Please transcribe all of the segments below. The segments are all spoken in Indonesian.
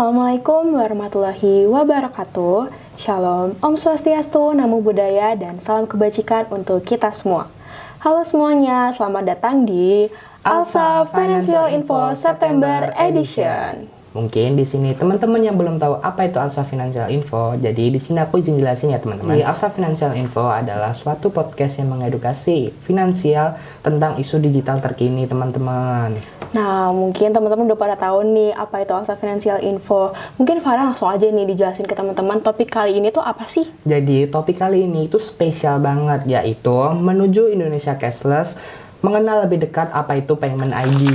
Assalamualaikum warahmatullahi wabarakatuh. Shalom, Om Swastiastu, Namo Buddhaya, dan salam kebajikan untuk kita semua. Halo semuanya, selamat datang di Alsa Financial Info September Edition. Mungkin di sini teman-teman yang belum tahu apa itu Alsa Financial Info, jadi di sini aku izin jelasin ya teman-teman. Alsa Financial Info adalah suatu podcast yang mengedukasi finansial tentang isu digital terkini teman-teman. Nah, mungkin teman-teman udah pada tahu nih apa itu Alsa Financial Info. Mungkin Farah langsung aja nih dijelasin ke teman-teman topik kali ini tuh apa sih? Jadi topik kali ini itu spesial banget, yaitu menuju Indonesia cashless, mengenal lebih dekat apa itu Payment ID.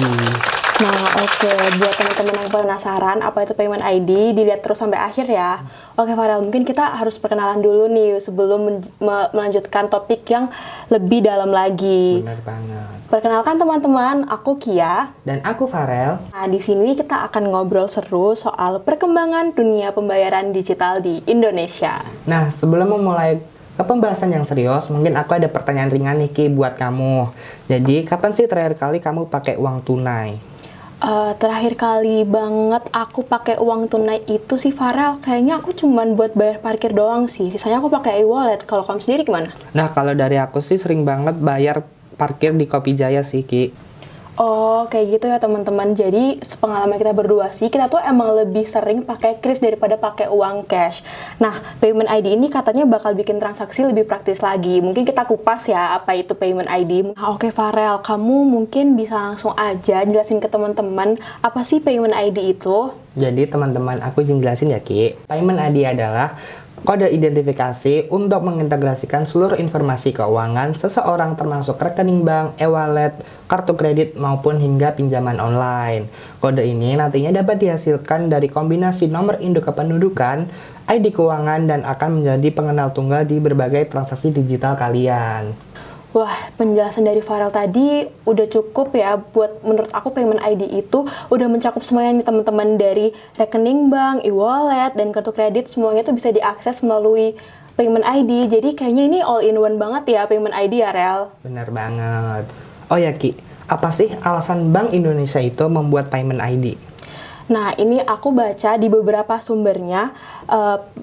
Nah, oke. Buat teman-teman yang penasaran apa itu Payment ID, dilihat terus sampai akhir ya. Oke, Farel, mungkin kita harus perkenalan dulu nih sebelum melanjutkan topik yang lebih dalam lagi. Benar banget. Perkenalkan teman-teman, aku Kia. Dan aku Farel. Nah, di sini kita akan ngobrol seru soal perkembangan dunia pembayaran digital di Indonesia. Nah, sebelum memulai ke pembahasan yang serius, mungkin aku ada pertanyaan ringan nih Ki buat kamu. Jadi, kapan sih terakhir kali kamu pakai uang tunai? Terakhir kali banget aku pakai uang tunai itu sih Farel, kayaknya aku cuman buat bayar parkir doang sih. Sisanya aku pakai e-wallet. Kalau kamu sendiri gimana? Nah, kalau dari aku sih sering banget bayar parkir di Kopi Jaya sih, Ki. Oh, kayak gitu ya teman-teman. Jadi, sepengalaman kita berdua sih, kita tuh emang lebih sering pakai kris daripada pakai uang cash. Nah, Payment ID ini katanya bakal bikin transaksi lebih praktis lagi. Mungkin kita kupas ya, apa itu Payment ID. Nah, oke Farel, kamu mungkin bisa langsung aja jelasin ke teman-teman, apa sih Payment ID itu? Jadi, teman-teman, aku izin jelasin ya, Ki. Payment ID adalah kode identifikasi untuk mengintegrasikan seluruh informasi keuangan seseorang termasuk rekening bank, e-wallet, kartu kredit, maupun hingga pinjaman online. Kode ini nantinya dapat dihasilkan dari kombinasi nomor induk kependudukan, ID keuangan, dan akan menjadi pengenal tunggal di berbagai transaksi digital kalian. Wah, penjelasan dari Farel tadi udah cukup ya buat menurut aku Payment ID itu udah mencakup semuanya nih teman-teman, dari rekening bank, e-wallet, dan kartu kredit, semuanya tuh bisa diakses melalui Payment ID. Jadi kayaknya ini all in one banget ya Payment ID ya, Rel. Bener banget. Oh ya Ki, apa sih alasan Bank Indonesia itu membuat Payment ID? Nah, ini aku baca di beberapa sumbernya,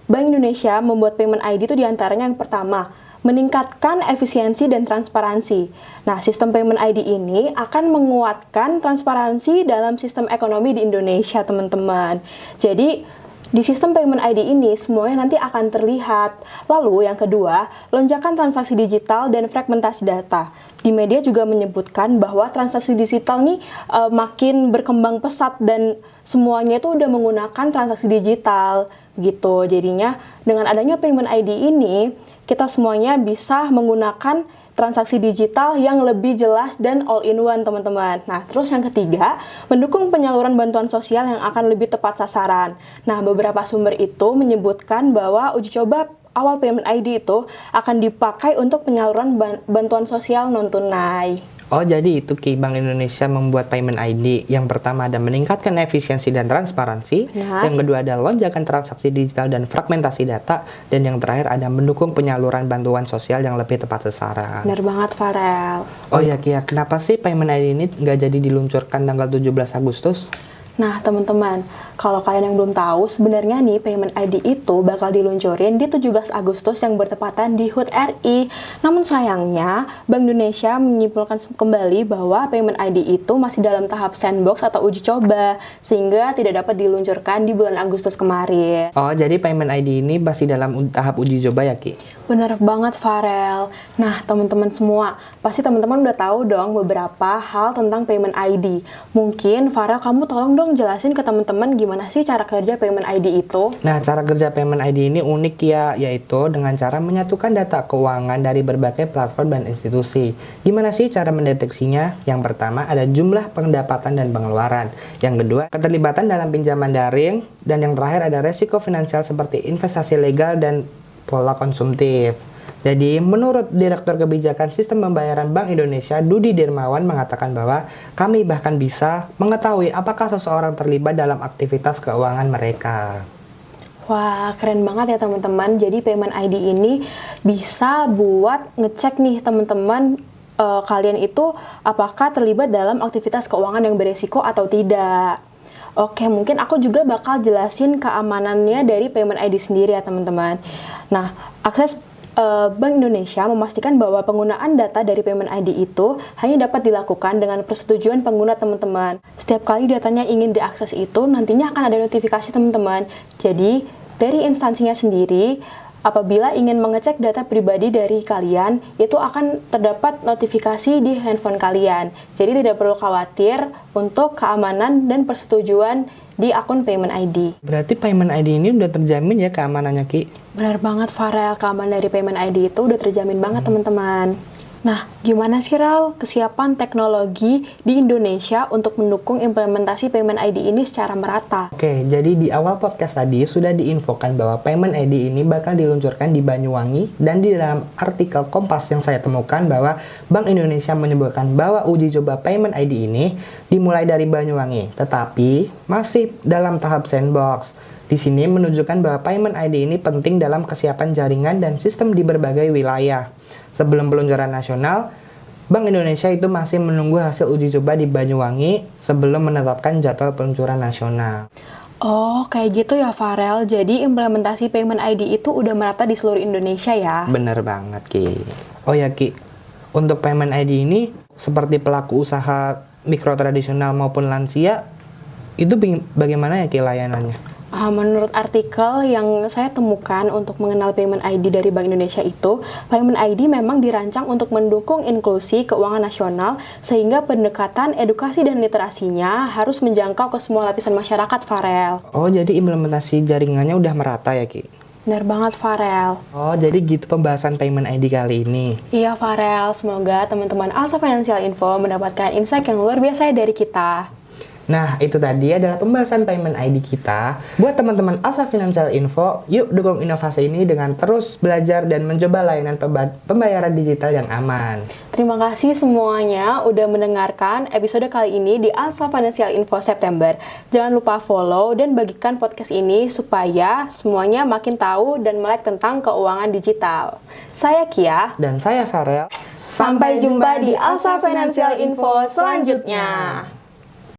Bank Indonesia membuat Payment ID itu diantaranya yang pertama, meningkatkan efisiensi dan transparansi. Nah, sistem Payment ID ini akan menguatkan transparansi dalam sistem ekonomi di Indonesia, teman-teman. Jadi, di sistem Payment ID ini semuanya nanti akan terlihat. Lalu yang kedua, lonjakan transaksi digital dan fragmentasi data. Di media juga menyebutkan bahwa transaksi digital nih makin berkembang pesat dan semuanya itu udah menggunakan transaksi digital gitu. Jadinya dengan adanya Payment ID ini, kita semuanya bisa menggunakan transaksi digital yang lebih jelas dan all in one, teman-teman. Nah, terus yang ketiga, mendukung penyaluran bantuan sosial yang akan lebih tepat sasaran. Nah, beberapa sumber itu menyebutkan bahwa uji coba awal Payment ID itu akan dipakai untuk penyaluran bantuan sosial non-tunai. Oh, jadi itu Ki, Bank Indonesia membuat Payment ID. Yang pertama ada meningkatkan efisiensi dan transparansi. Nah. Yang kedua ada lonjakan transaksi digital dan fragmentasi data. Dan yang terakhir ada mendukung penyaluran bantuan sosial yang lebih tepat sasaran. Benar banget, Farel. Oh ya Ki, kenapa sih Payment ID ini nggak jadi diluncurkan tanggal 17 Agustus? Nah, teman-teman, kalau kalian yang belum tahu, sebenarnya nih Payment ID itu bakal diluncurin di 17 Agustus yang bertepatan di HUT RI. Namun sayangnya, Bank Indonesia menyimpulkan kembali bahwa Payment ID itu masih dalam tahap sandbox atau uji coba, sehingga tidak dapat diluncurkan di bulan Agustus kemarin. Oh, jadi Payment ID ini masih dalam tahap uji coba ya Ki? Bener banget, Farel. Nah, teman-teman semua, pasti teman-teman udah tahu dong beberapa hal tentang Payment ID. Mungkin, Farel, kamu tolong dong jelasin ke teman-teman gimana sih cara kerja Payment ID itu? Nah, cara kerja Payment ID ini unik ya, yaitu dengan cara menyatukan data keuangan dari berbagai platform dan institusi. Gimana sih cara mendeteksinya? Yang pertama, ada jumlah pendapatan dan pengeluaran. Yang kedua, keterlibatan dalam pinjaman daring. Dan yang terakhir ada resiko finansial seperti investasi legal dan pola konsumtif. Jadi, menurut Direktur Kebijakan Sistem Pembayaran Bank Indonesia, Dudi Dirmawan mengatakan bahwa kami bahkan bisa mengetahui apakah seseorang terlibat dalam aktivitas keuangan mereka. Wah, keren banget ya teman-teman. Jadi Payment ID ini bisa buat ngecek nih teman-teman, kalian itu apakah terlibat dalam aktivitas keuangan yang beresiko atau tidak. Oke, mungkin aku juga bakal jelasin keamanannya dari Payment ID sendiri ya teman-teman. Nah, akses Bank Indonesia memastikan bahwa penggunaan data dari Payment ID itu hanya dapat dilakukan dengan persetujuan pengguna teman-teman. Setiap kali datanya ingin diakses itu, nantinya akan ada notifikasi teman-teman. Jadi, dari instansinya sendiri, apabila ingin mengecek data pribadi dari kalian, itu akan terdapat notifikasi di handphone kalian. Jadi tidak perlu khawatir untuk keamanan dan persetujuan di akun Payment ID. Berarti Payment ID ini udah terjamin ya keamanannya, Ki? Benar banget, Farel. Keamanan dari Payment ID itu udah terjamin banget, teman-teman. Nah, gimana sih, Ral, kesiapan teknologi di Indonesia untuk mendukung implementasi Payment ID ini secara merata? Oke, jadi di awal podcast tadi sudah diinfokan bahwa Payment ID ini bakal diluncurkan di Banyuwangi, dan di dalam artikel Kompas yang saya temukan bahwa Bank Indonesia menyebutkan bahwa uji coba Payment ID ini dimulai dari Banyuwangi, tetapi masih dalam tahap sandbox. Di sini menunjukkan bahwa Payment ID ini penting dalam kesiapan jaringan dan sistem di berbagai wilayah. Sebelum peluncuran nasional, Bank Indonesia itu masih menunggu hasil uji coba di Banyuwangi sebelum menetapkan jadwal peluncuran nasional. Oh, kayak gitu ya, Farel. Jadi implementasi Payment ID itu udah merata di seluruh Indonesia ya? Bener banget, Ki. Oh ya, Ki. Untuk Payment ID ini, seperti pelaku usaha mikro tradisional maupun lansia, itu bagaimana ya, Ki, layanannya? Menurut artikel yang saya temukan untuk mengenal Payment ID dari Bank Indonesia itu, Payment ID memang dirancang untuk mendukung inklusi keuangan nasional sehingga pendekatan edukasi dan literasinya harus menjangkau ke semua lapisan masyarakat, Farel. Oh, jadi implementasi jaringannya udah merata ya, Ki? Benar banget, Farel. Oh, jadi gitu pembahasan Payment ID kali ini. Iya, Farel. Semoga teman-teman Alsa Financial Info mendapatkan insight yang luar biasa dari kita. Nah, itu tadi adalah pembahasan Payment ID kita. Buat teman-teman Alsa Financial Info, yuk dukung inovasi ini dengan terus belajar dan mencoba layanan pembayaran digital yang aman. Terima kasih semuanya udah mendengarkan episode kali ini di Alsa Financial Info September. Jangan lupa follow dan bagikan podcast ini supaya semuanya makin tahu dan melek tentang keuangan digital. Saya Kia. Dan saya Farel. Sampai jumpa di Alsa Financial Info selanjutnya.